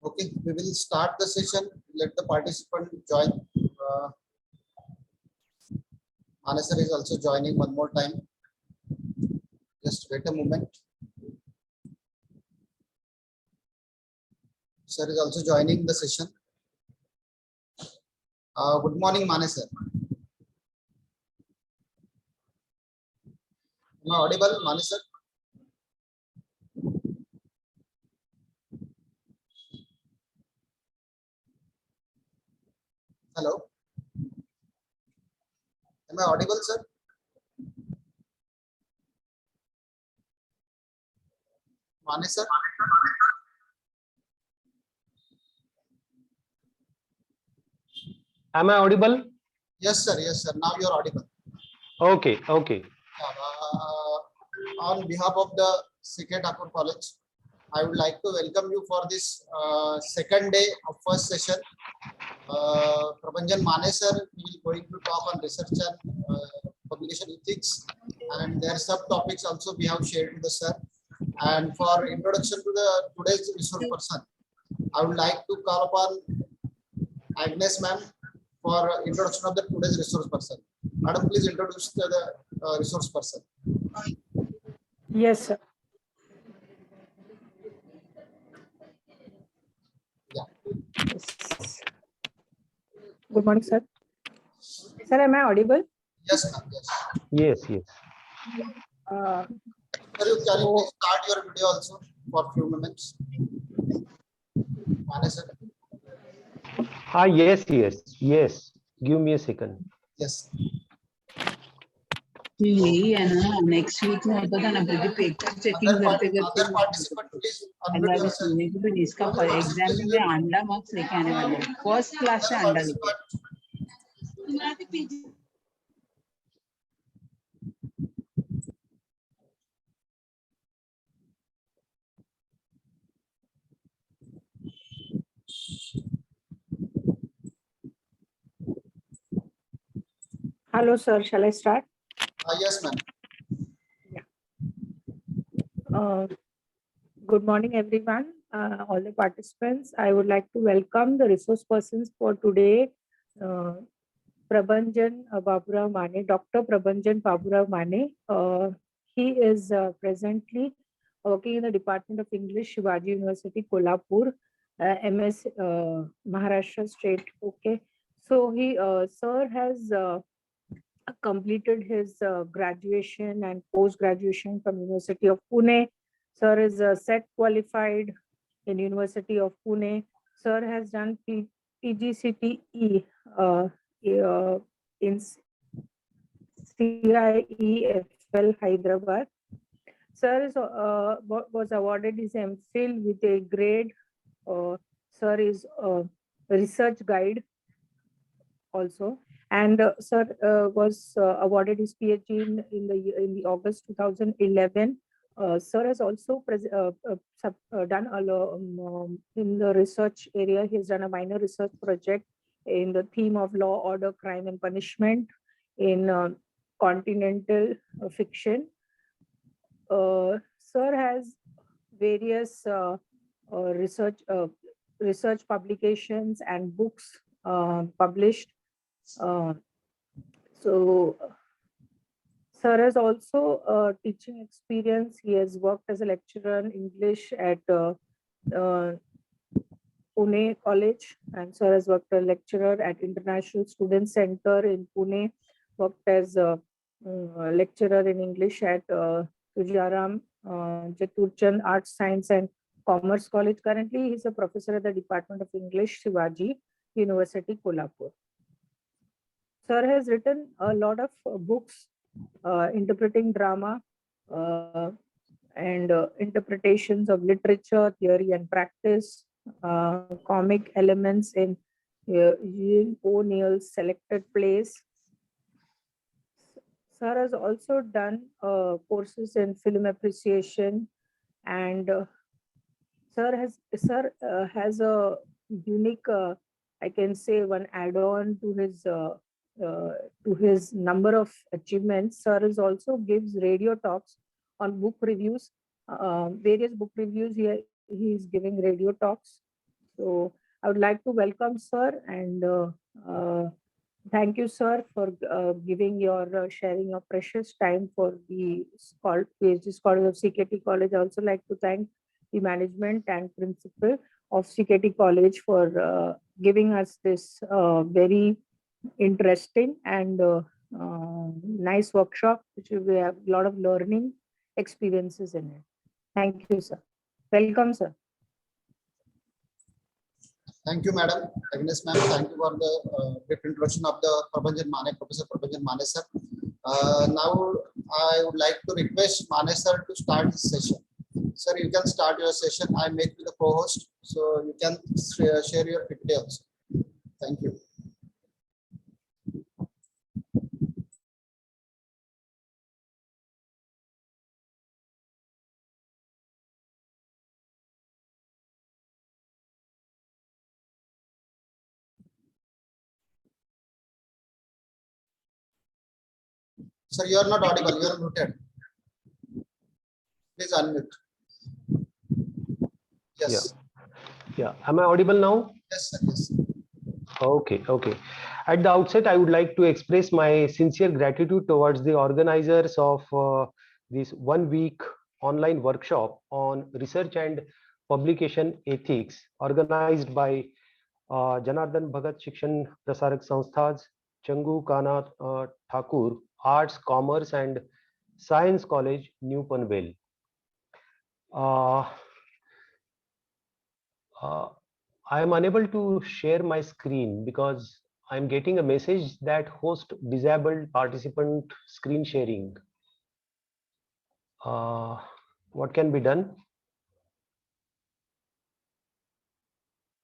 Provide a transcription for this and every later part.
Okay, we will start the session. Let the participant join. Anasar is also joining one more time. Just wait a moment. Sir is also joining the session. Good morning, Manesar. Am I audible, Manesar? Hello. Am I audible, sir? Manesar? Am I audible? Yes, sir. Yes, sir. Now you are audible. Okay, okay. On behalf of the C.K. Thakur College, I would like to welcome you for this second day of first session. Prabhanjan Manesar will going to talk on research and publication ethics, and their subtopics also we have shared with the sir. And for introduction to the today's resource person, I would like to call upon Agnes ma'am for introduction of the today's resource person. Madam, please introduce the resource person. Yes, sir. Yeah. Yes. Good morning, sir. Sir, am I audible? Yes, ma'am. Yes. Yes, yes. Sir, you can you please start your video also for a few minutes. Manesar. Yes, yes, yes. Give me a second. Yes. यही है ना next week में होता था ना फिर paper checking करते करते Other participant, please unmute Allah yourself. सुनने को भी इसका एग्जाम में मैं अंडा मार्क्स लेके आने वाले हैं फर्स्ट क्लास से अंडा लेके Hello, sir. Shall I start? Yes, ma'am. Good morning, everyone. All the participants. I would like to welcome the resource persons for today. Prabhanjan Baburao Mane, Dr. Prabhanjan Baburao Mane. He is presently working in the Department of English, Shivaji University, Kolhapur, MS Maharashtra State. Okay, so he, sir, has completed his graduation and post-graduation from University of Pune. Sir is set qualified in University of Pune. Sir has done PGCTE in CIEFL Hyderabad. Sir is, was awarded his MPhil with a grade. Sir is a research guide also. And sir was awarded his PhD in the August 2011. Sir has also done in the research area. He has done a minor research project in the theme of law, order, crime, and punishment in continental fiction. Sir has various research publications and books published. So, sir has also teaching experience. He has worked as a lecturer in English at Pune College, and sir has worked as a lecturer at International Student Center in Pune. Worked as a lecturer in English at Tujaram Chaturchand Arts, Science, and Commerce College. Currently, he is a professor at the Department of English, Shivaji University, Kolhapur. Sir has written a lot of books interpreting drama and interpretations of literature, theory and practice, comic elements in Eugene O'Neill's selected plays. Sir has also done courses in film appreciation, and sir has a unique, I can say, one add-on to his number of achievements. Sir is also gives radio talks on book reviews, various book reviews. He is giving radio talks. So I would like to welcome sir and thank you, sir, for giving your sharing your precious time for the PhD scholars of CKT College. I also like to thank the management and principal of CKT College for giving us this very interesting and nice workshop, which we have a lot of learning experiences in it. Thank you, sir. Welcome, sir. Thank you, Madam Agnes ma'am. Thank you for the brief introduction of the Prabhanjan Mane, Professor Prabhanjan Mane sir. Now I would like to request Mane sir to start his session. Sir, you can start your session. I make you the co-host, so you can share your PPT also. Thank you. Sir, you are not audible. You are muted. Please unmute. Yes. Yeah. Am I audible now? Yes, sir. Yes. Okay. Okay. At the outset, I would like to express my sincere gratitude towards the organizers of this 1 week online workshop on research and publication ethics, organized by Janardhan Bhagat Shikshan Prasarak Sanstha's Changu Kana Thakur Arts, Commerce and Science College, New Panvel. I am unable to share my screen because I'm getting a message that host disabled participant screen sharing. What can be done?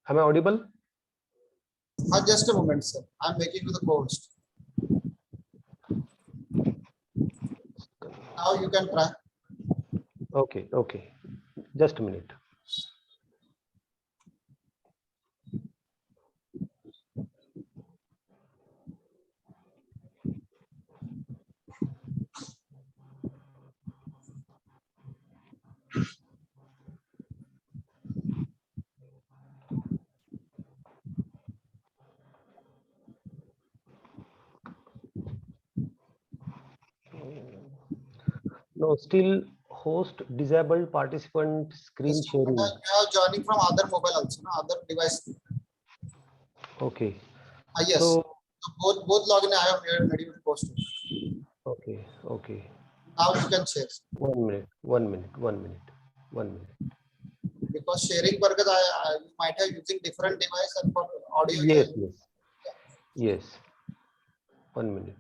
Am I audible? Just a moment, sir. I'm making you the co-host. Now you can try. Okay, okay. Just a minute. No, still host disabled participant screen Yes, sharing. you are joining from other mobile also, no? Other device. Okay. Yes. So, both login I have made you post. okay, okay. Now you can share. 1 minute, 1 minute, 1 minute, 1 minute. Because sharing purpose, you might have using different device and for audio. Yes, yes, yes. 1 minute.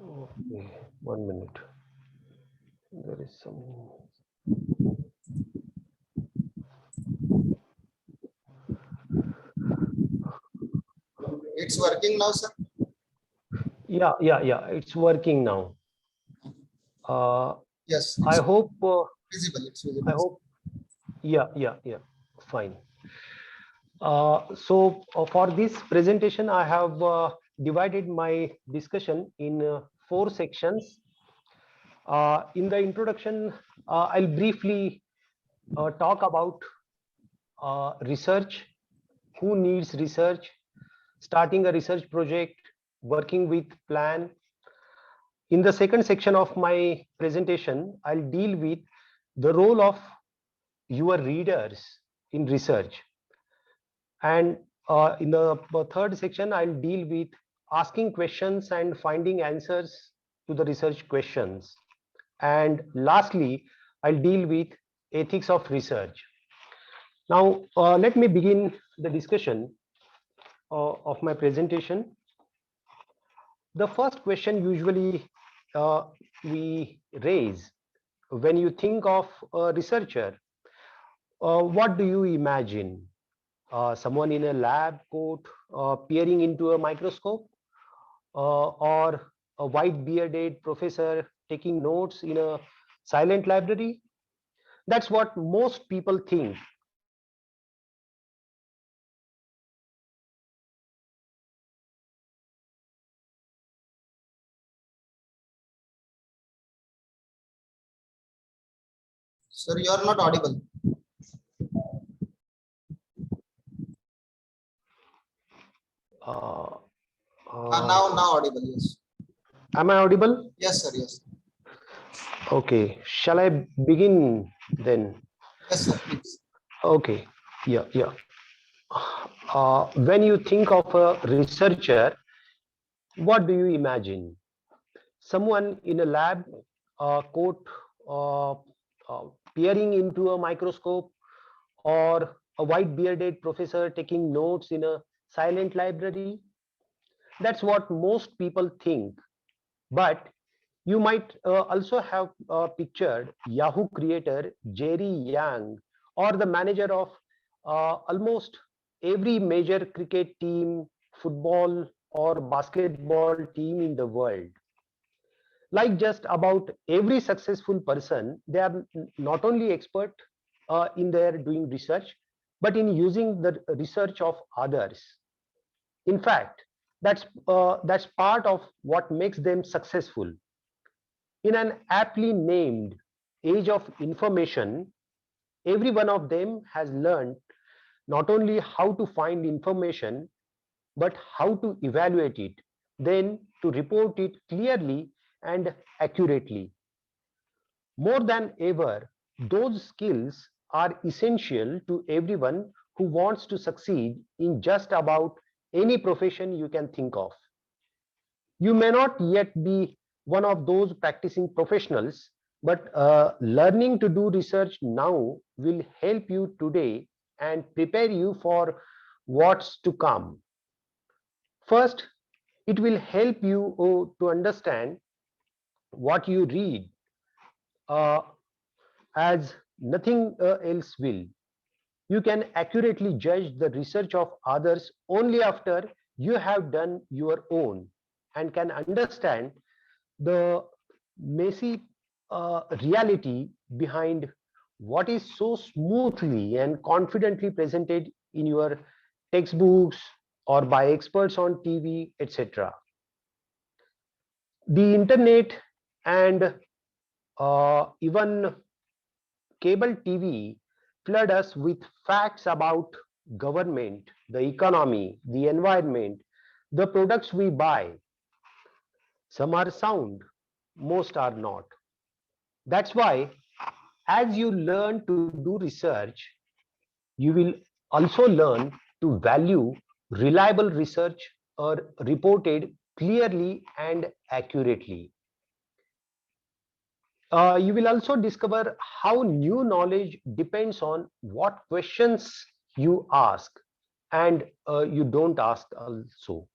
Okay, 1 minute. There is some. It's working now, sir. Yeah, it's working now. Yes. I hope. Visible. It's visible. I hope. Yeah. Fine. So for this presentation, I have divided my discussion in 4 sections. In the introduction, I'll briefly talk about research, who needs research, starting a research project, working with plan. In the second section of my presentation, I'll deal with the role of your readers in research. And in the third section, I'll deal with asking questions and finding answers to the research questions. And lastly, I'll deal with ethics of research. Now, let me begin the discussion of my presentation. The first question usually we raise when you think of a researcher, what do you imagine? Someone in a lab coat peering into a microscope, or a white bearded professor taking notes in a silent library? That's what most people think. Sir, you are not audible. Uh, Now audible. Yes. am I audible? Yes, sir. Yes. Okay. Shall I begin then? Yes, sir. Please. Okay. Yeah. When you think of a researcher, what do you imagine? Someone in a lab, coat, uh, peering into a microscope, or a white bearded professor taking notes in a silent library? That's what most people think. But you might also have pictured Yahoo creator Jerry Yang, or the manager of almost every major cricket team, football, or basketball team in the world. Like just about every successful person, they are not only expert in their doing research, but in using the research of others. In fact, that's part of what makes them successful. In an aptly named age of information, every one of them has learned not only how to find information, but how to evaluate it, then to report it clearly and accurately. More than ever, those skills are essential to everyone who wants to succeed in just about any profession you can think of. You may not yet be one of those practicing professionals, but learning to do research now will help you today and prepare you for what's to come. First, it will help you to understand what you read, uh, as nothing else will. You can accurately judge the research of others only after you have done your own and can understand the messy reality behind what is so smoothly and confidently presented in your textbooks or by experts on TV, etc. The internet and even cable TV flood us with facts about government, the economy, the environment, the products we buy. Some are sound, most are not. That's why, as you learn to do research, you will also learn to value reliable research or reported clearly and accurately. You will also discover how new knowledge depends on what questions you ask and you don't ask also.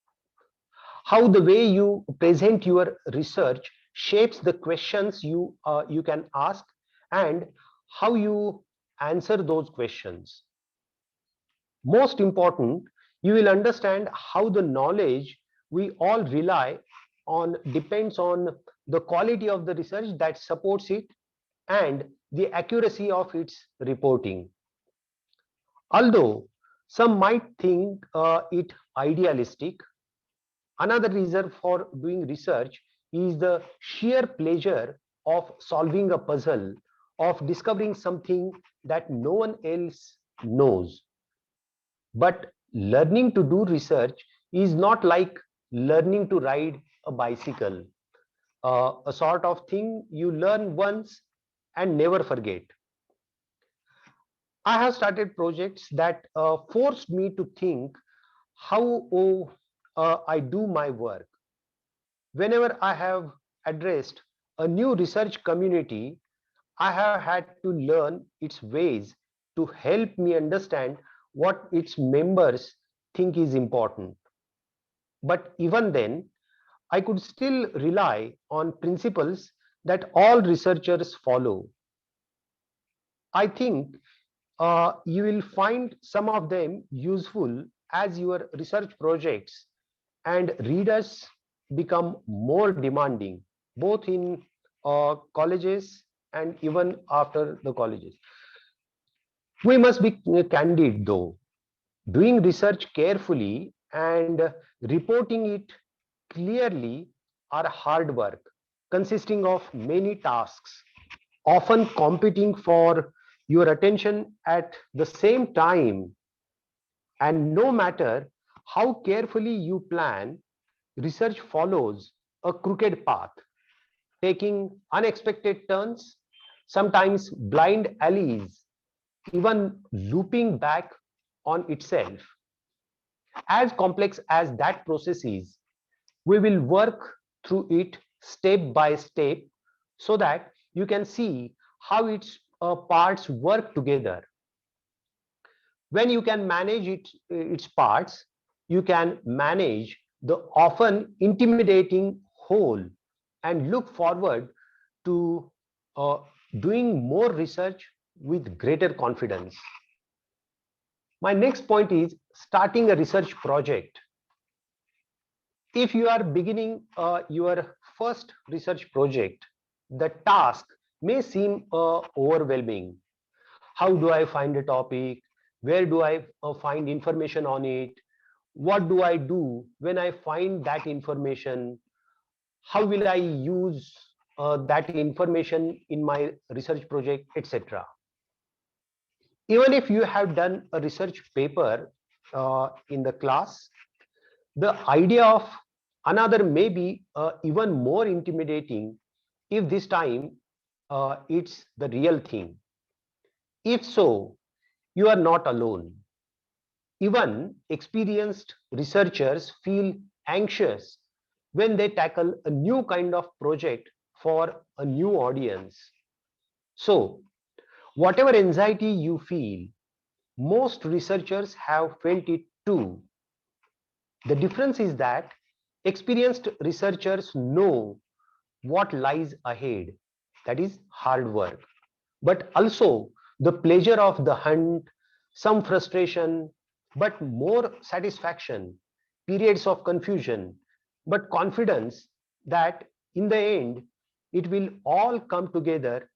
How the way you present your research shapes the questions you can ask and how you answer those questions. Most important, you will understand how the knowledge we all rely on depends on the quality of the research that supports it and the accuracy of its reporting. Although some might think it idealistic, another reason for doing research is the sheer pleasure of solving a puzzle, of discovering something that no one else knows. But learning to do research is not like learning to ride a bicycle, a sort of thing you learn once and never forget. I have started projects that forced me to think how I do my work. Whenever I have addressed a new research community, I have had to learn its ways to help me understand what its members think is important. But even then, I could still rely on principles that all researchers follow. I think you will find some of them useful as your research projects and readers become more demanding, both in colleges and even after the colleges. We must be candid though. Doing research carefully and reporting it clearly are hard work consisting of many tasks. often competing for your attention at the same time. And no matter how carefully you plan, research follows a crooked path, taking unexpected turns, sometimes blind alleys, even looping back on itself. As complex as that process is, we will work through it step by step so that you can see how its parts work together. When you can manage its parts, you can manage the often intimidating whole and look forward to uh, doing more research with greater confidence. My next point is starting a research project. If you are beginning your first research project, the task may seem overwhelming. How do I find a topic? Where do I find information on it? What do I do when I find that information? How will I use that information in my research project, etc. Even if you have done a research paper in the class, the idea of another may be even more intimidating if this time it's the real thing. If so, you are not alone. Even experienced researchers feel anxious when they tackle a new kind of project for a new audience. So, whatever anxiety you feel, most researchers have felt it too. The difference is that experienced researchers know what lies ahead, that is hard work, but also the pleasure of the hunt, some frustration, but more satisfaction, periods of confusion, but confidence that in the end it will all come together